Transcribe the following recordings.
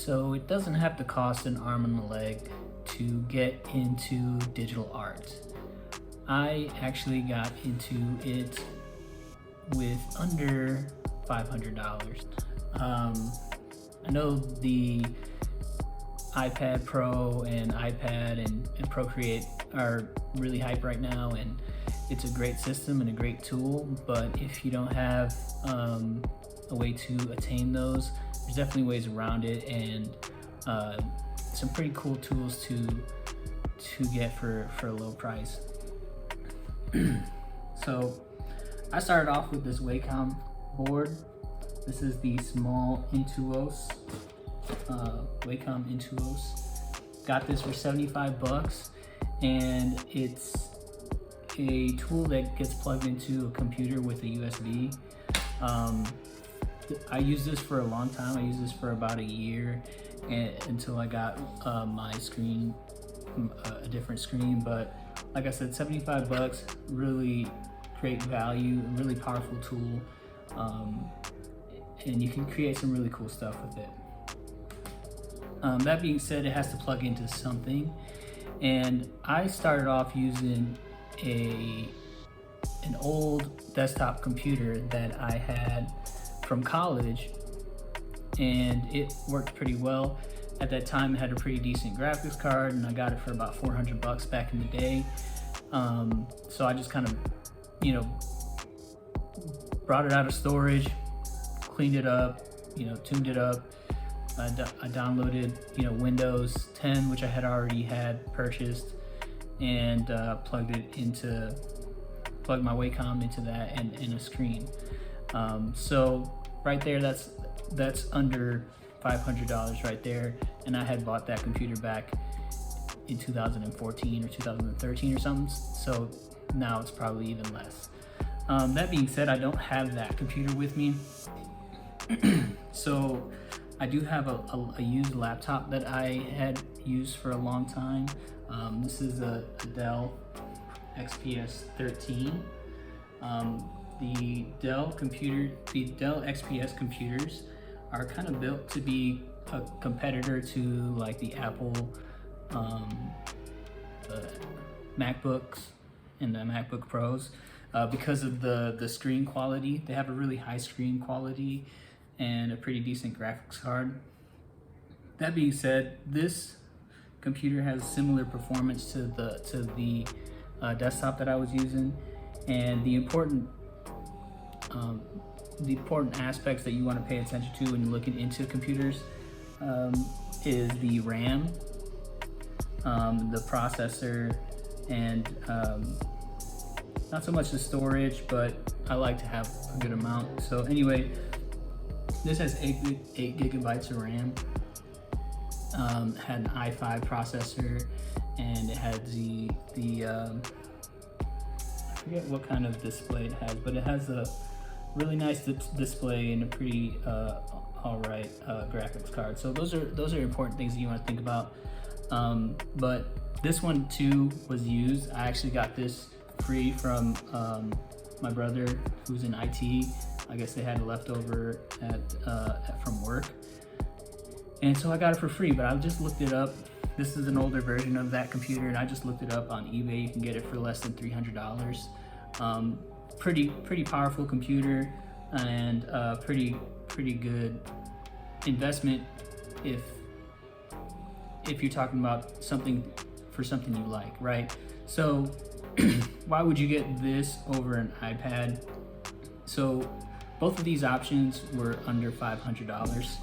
So it doesn't have to cost an arm and a leg to get into digital art. I actually got into it with under $500. I know the iPad Pro and iPad and Procreate are really hype right now, and it's a great system and a great tool, but if you don't have a way to attain those, there's definitely ways around it, and some pretty cool tools to get for a low price. So I started off with this Wacom board. This is the small Intuos, Wacom Intuos. Got this for 75 bucks, and it's a tool that gets plugged into a computer with a USB. I used this for a long time. I used this for about a year until I got my screen, a different screen. But like I said, 75 bucks, really great value, a really powerful tool. And you can create some really cool stuff with it. That being said, it has to plug into something. And I started off using an old desktop computer that I had from college, and it worked pretty well. At that time, it had a pretty decent graphics card, and I got it for about 400 bucks back in the day. So I just kind of, brought it out of storage, cleaned it up, tuned it up. I downloaded, Windows 10, which I had already purchased, and plugged my Wacom into that and a screen. So right there, that's under $500 right there, and I had bought that computer back in 2014 or 2013 or something, so now it's probably even less. That being said, I don't have that computer with me. So I do have a used laptop that I had used for a long time. This is a Dell XPS 13. The Dell XPS computers are kind of built to be a competitor to like the Apple MacBooks and the MacBook Pros because of the screen quality. They have a really high screen quality and a pretty decent graphics card. That being said, this computer has similar performance to the desktop that I was using, and the important aspects that you want to pay attention to when you're looking into computers is the RAM, the processor, and not so much the storage, but I like to have a good amount. So anyway, this has 8 gigabytes of RAM, had an i5 processor, and it had the I forget what kind of display it has, but it has a really nice display and a pretty alright graphics card. So those are important things that you want to think about. But this one too was used. I actually got this free from my brother who's in IT. I guess they had a leftover from work, and so I got it for free. But I just looked it up. This is an older version of that computer, and I just looked it up on eBay. You can get it for less than $300. Pretty powerful computer, and pretty good investment if you're talking about something you like, right? So why would you get this over an iPad? So both of these options were under $500.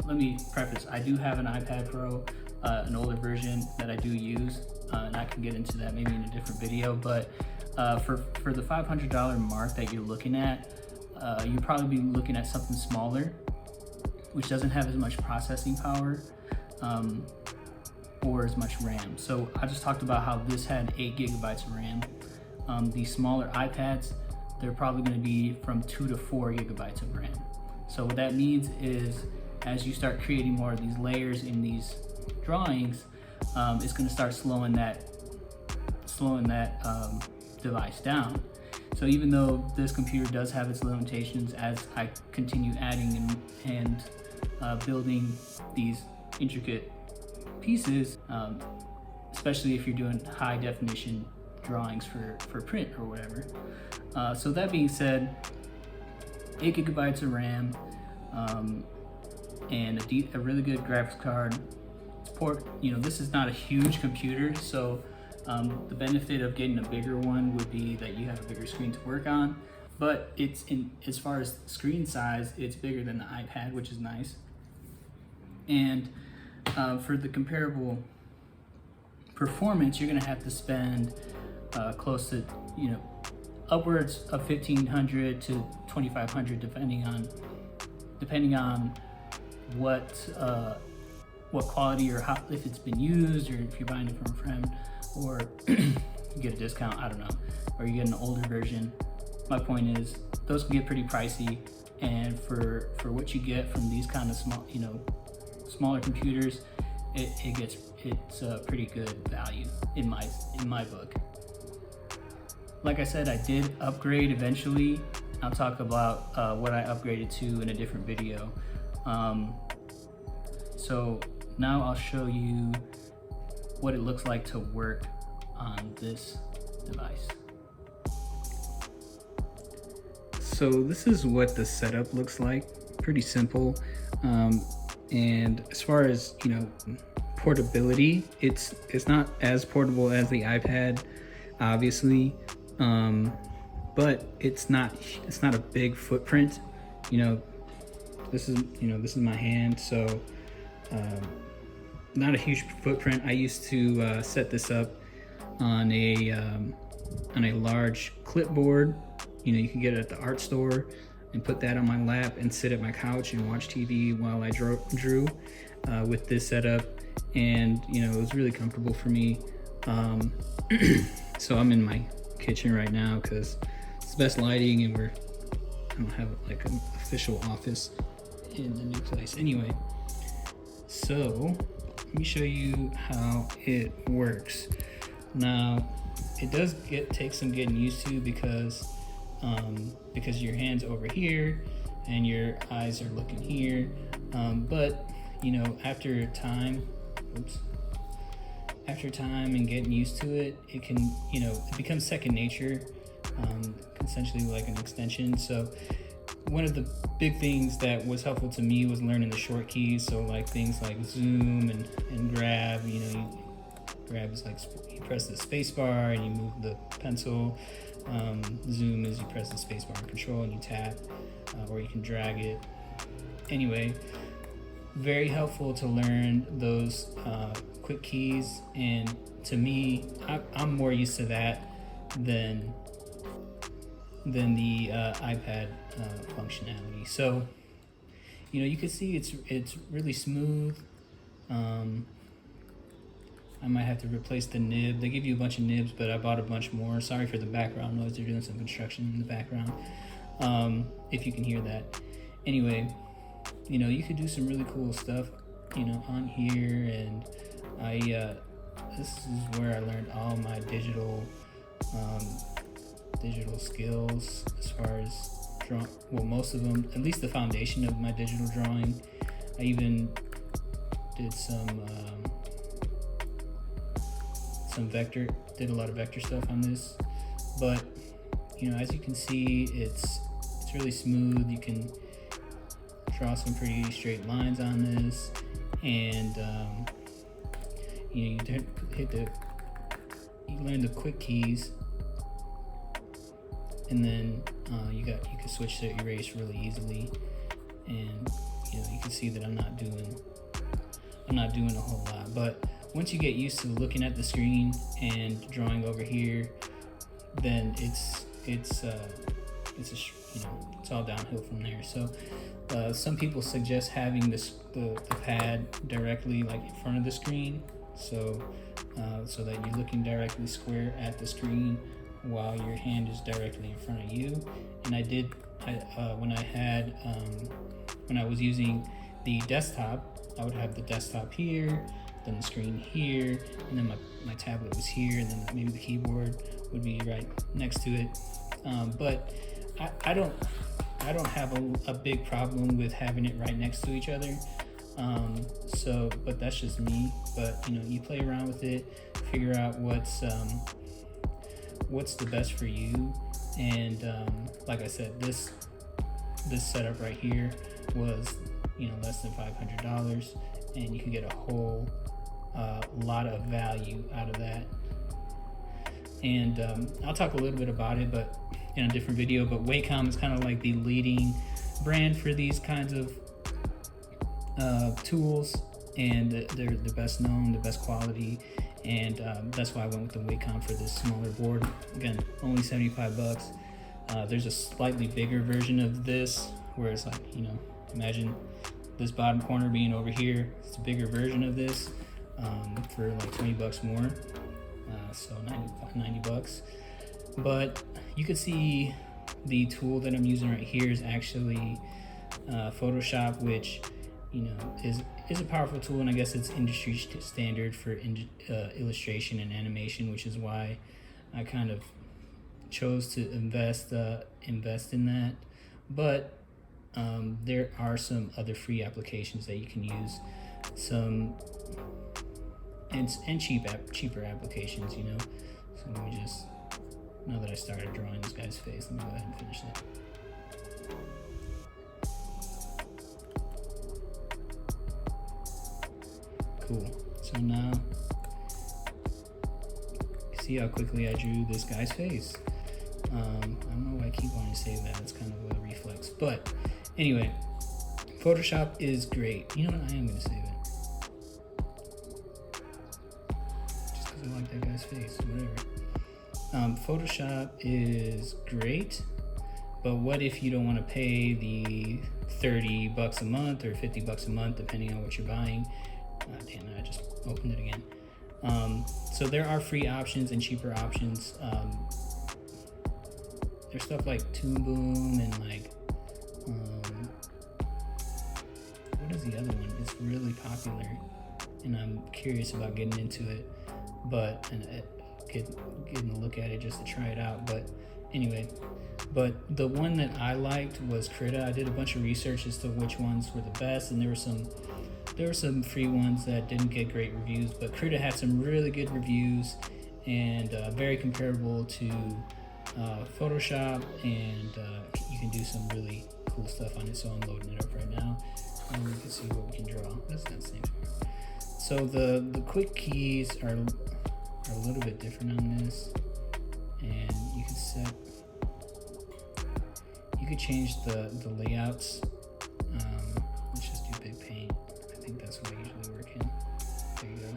Let me preface, I do have an iPad Pro, an older version that I do use, and I can get into that maybe in a different video, but for the $500 mark that you're looking at, you'd probably be looking at something smaller, which doesn't have as much processing power or as much RAM. So I just talked about how this had 8 gigabytes of RAM. The smaller iPads, they're probably going to be from 2 to 4 gigabytes of RAM. So what that means is, as you start creating more of these layers in these drawings, it's going to start slowing that device down. So even though this computer does have its limitations, as I continue adding and building these intricate pieces, especially if you're doing high definition drawings for print or whatever. So that being said, 8 gigabytes of RAM, and a really good graphics card. This is not a huge computer, so the benefit of getting a bigger one would be that you have a bigger screen to work on. But as far as screen size, it's bigger than the iPad, which is nice. And for the comparable performance, you're gonna have to spend close to, upwards of $1,500 to $2,500, depending on what quality or if it's been used, or if you're buying it from a friend, or you get a discount, I don't know, or you get an older version. My point is, those can get pretty pricey, and for what you get from these kind of smaller computers, it's a pretty good value in my book. Like I said, I did upgrade eventually. I'll talk about what I upgraded to in a different video. So now I'll show you what it looks like to work on this device. So this is what the setup looks like. Pretty simple. And as far as portability, it's not as portable as the iPad, obviously, but it's not a big footprint. This is my hand, so not a huge footprint. I used to set this up on a large clipboard. You can get it at the art store, and put that on my lap and sit at my couch and watch TV while I drew with this setup. And it was really comfortable for me. So I'm in my kitchen right now because it's the best lighting, and I don't have like an official office in the new place. Anyway, so let me show you how it works. Now, it does take some getting used to because your hand's over here and your eyes are looking here. But after time and getting used to it, it becomes second nature, essentially like an extension. So one of the big things that was helpful to me was learning the short keys. So like things like zoom and grab. Grab is like you press the space bar and you move the pencil. Zoom is you press the space bar and control and you tap, or you can drag it. Anyway, very helpful to learn those quick keys, and to me, I'm more used to that than the iPad functionality. So you can see it's really smooth. I might have to replace the nib. They give you a bunch of nibs, but I bought a bunch more. Sorry for the background noise. They're doing some construction in the background. If you can hear that. Anyway, you could do some really cool stuff, on here. And this is where I learned all my digital skills as far as drawing. Well, most of them, at least the foundation of my digital drawing. I even did did a lot of vector stuff on this, but as you can see, it's really smooth. You can draw some pretty straight lines on this, and you learn the quick keys, and then you can switch to erase really easily, and you can see that I'm not doing a whole lot. But once you get used to looking at the screen and drawing over here, then it's all downhill from there. So some people suggest having the pad directly like in front of the screen, so that you're looking directly square at the screen while your hand is directly in front of you. And when I was using the desktop, I would have the desktop here, then the screen here, and then my tablet was here, and then maybe the keyboard would be right next to it. But I don't have a big problem with having it right next to each other. But that's just me. But you know, you play around with it, figure out what's the best for you. And like I said, this setup right here was, you know, less than $500, and you can get a whole lot of value out of that. And I'll talk a little bit about it, but in a different video. But Wacom is kind of like the leading brand for these kinds of tools, and they're the best known, the best quality, and that's why I went with the Wacom for this smaller board. Again, only $75. There's a slightly bigger version of this where it's like, you know, imagine this bottom corner being over here. It's a bigger version of this for like $20 more, so 90 bucks. But you can see the tool that I'm using right here is actually Photoshop, which, you know, is a powerful tool, and I guess it's industry standard for illustration and animation, which is why I kind of chose to invest in that. But there are some other free applications that you can use, some and cheaper applications, you know. So let me just, now that I started drawing this guy's face, let me go ahead and finish that. Cool. So now, see how quickly I drew this guy's face. I don't know why I keep wanting to say that. It's kind of a reflex. But anyway, Photoshop is great. You know what? I am going to save it. Just because I like that guy's face. Whatever. Photoshop is great. But what if you don't want to pay the $30 a month or $50 a month, depending on what you're buying? Damn it, I just opened it again. So there are free options and cheaper options. There's stuff like Toon Boom and like, what is the other one? It's really popular, and I'm curious about getting into it, but getting a look at it just to try it out. But anyway, but the one that I liked was Krita. I did a bunch of research as to which ones were the best, and there were some free ones that didn't get great reviews, but Krita had some really good reviews, and very comparable to Photoshop, and you can do some really cool stuff on it. So I'm loading it up right now, and we can see what we can draw. That's not the same. So the quick keys are a little bit different on this, and you could change the layouts. Let's just do big paint. I think that's what I usually work in. There you go.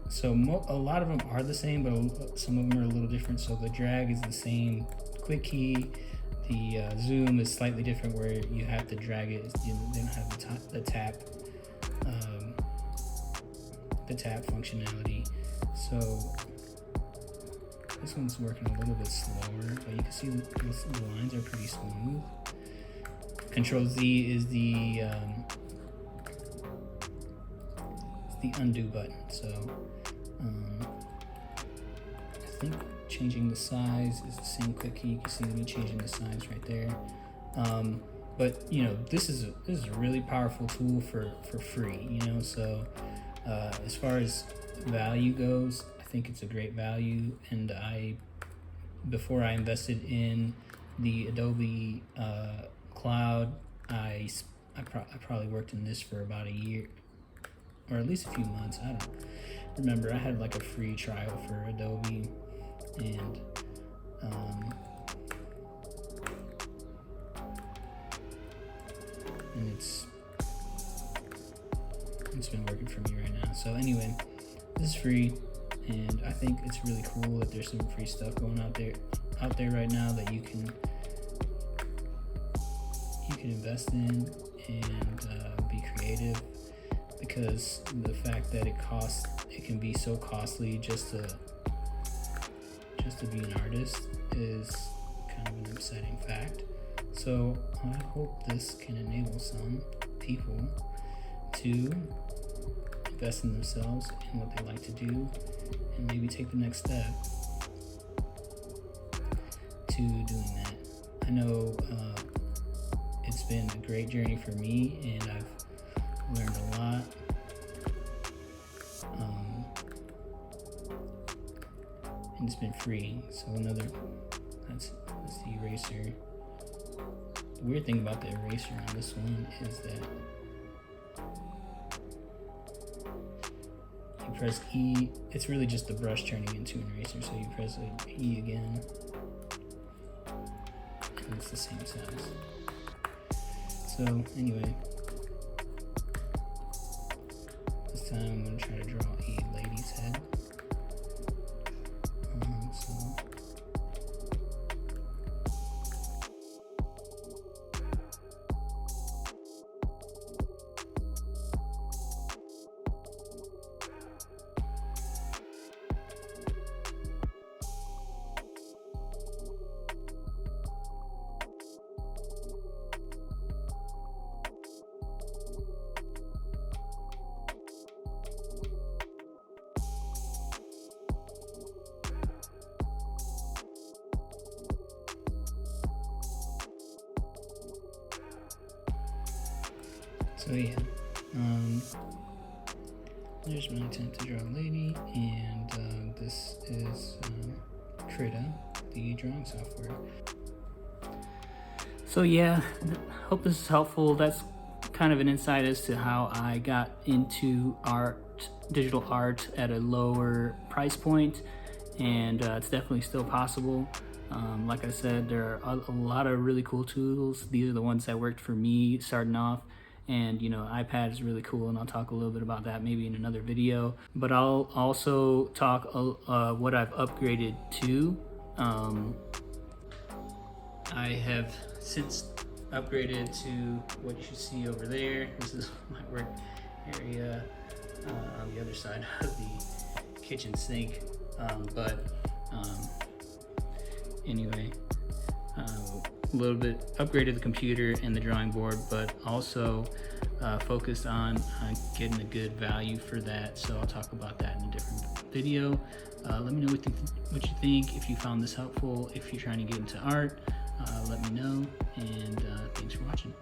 So a lot of them are the same, but some of them are a little different. So the drag is the same quick key. The zoom is slightly different, where you have to drag it. They don't have the tap functionality. So this one's working a little bit slower, but you can see the lines are pretty smooth. Control Z is the undo button. So I think changing the size is the same quick key. You can see me changing the size right there. But you know, this is a really powerful tool for free. You know, so as far as value goes, I think it's a great value. And before I invested in the Adobe Cloud, I probably worked in this for about a year, or at least a few months. I don't remember. I had like a free trial for Adobe, and it's been working for me right now. So anyway, this is free, and I think it's really cool that there's some free stuff going out there right now that you can invest in and be creative, because the fact that it can be so costly just to be an artist is kind of an upsetting fact. So I hope this can enable some people to invest in themselves and what they like to do, and maybe take the next step to doing that. I know it's been a great journey for me, and I've learned a lot. And it's been free. So that's the eraser. The weird thing about the eraser on this one is that you press E, it's really just the brush turning into an eraser, so you press E again, and it's the same size. So anyway, this time I'm going to try to draw a lady's head. So yeah, there's my attempt to draw a lady, and this is Krita, the drawing software. So yeah, hope this is helpful. That's kind of an insight as to how I got into art, digital art at a lower price point, and it's definitely still possible. Like I said, there are a lot of really cool tools. These are the ones that worked for me starting off. And you know, iPad is really cool, and I'll talk a little bit about that maybe in another video. But I'll also talk what I've upgraded to. I have since upgraded to what you should see over there. This is my work area on the other side of the kitchen sink. Anyway. A little bit upgraded the computer and the drawing board, but also focused on getting a good value for that. So I'll talk about that in a different video. Let me know what you think. If you found this helpful, if you're trying to get into art, let me know, and thanks for watching.